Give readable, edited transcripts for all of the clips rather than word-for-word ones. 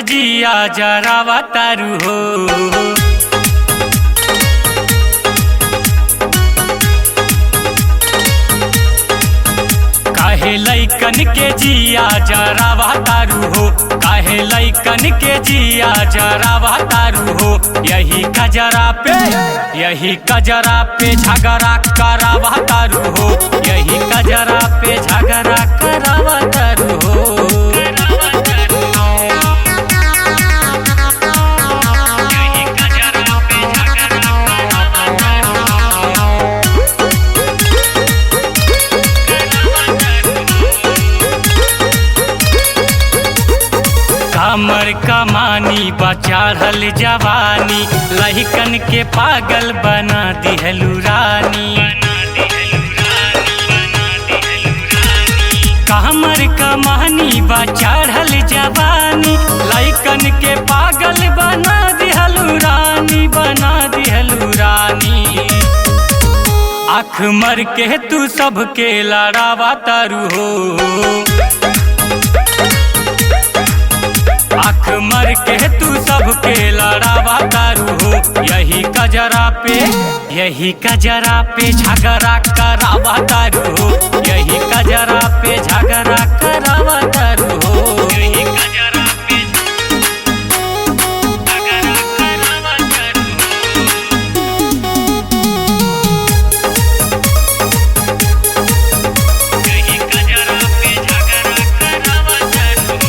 के जिया जरावा तारू हो। काहे लइकन के जिया जरावा तारू हो, काहे लइकन के जिया जरावा तारू हो। यही कजरा पे झगड़ा करावा तारू हो, यही कजरा पे झगड़ा करावा तारू हो। हमर कमानी बचाढ़ल जवानी, लहिकन के पागल बना दिहलू रानी। हमर कमानी बचाढ़ल जवानी, लहिकन के पागल बना दिहलू रानी, बना दिहलू रानी। आँख मर के तू सबके लड़ावा तारू हो, आँख मर के तू सबके लड़ावा तारू हो। यही कजरा पे झगड़ा करावा तारू हो, यही कजरा पे झगड़ा करावा तारू हो। यही कजरा पे झगड़ा करावा तारू हो, यही कजरा पे झगड़ा करावा तारू हो।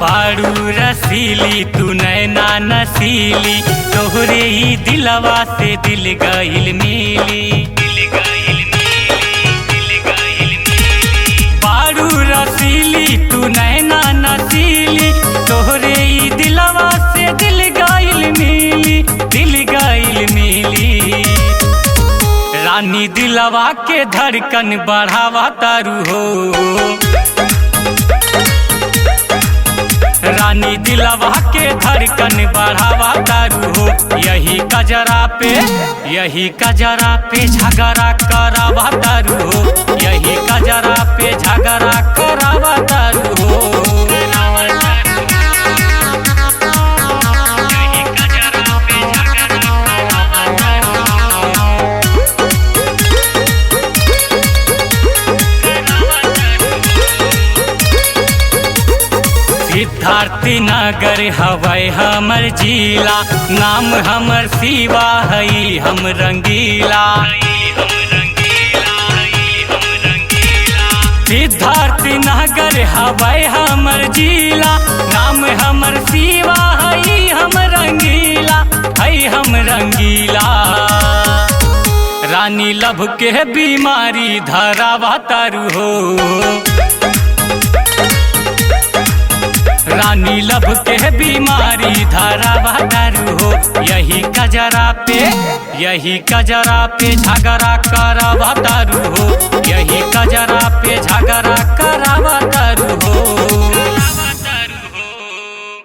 बारू रसीली तू नैना नसीली, तोहरे ही दिलवा से दिल गइल मिली। बारू रसीली तू नैना नसीली, तोहरे ही दिलवा से दिल गइल मिली, दिल गइल मिली। रानी दिलवा के धड़कन बढ़ावा तारू हो, रानी दिलवा के धड़कन बढ़ावा तारू हो। यही कजरा पे झगड़ा करावा तारू हो, यही कजरा पे झगड़ा करावा तारू हो। सिद्धार्थी नगर हवै हमर जिला, नाम हमर शिवा हई हम रंगीला। सिद्धार्थी नगर हवै हमर जिला, नाम हमर शिवा हई हम रंगीला, हई हम रंगीला। रानी लभ के बीमारी धरावा तारू हो, रानी लब के बीमारी धरावा तारू हो। यही कजरा पे झगड़ा करावा तारू हो, यही कजरा पे झगड़ा करावा तारू हो।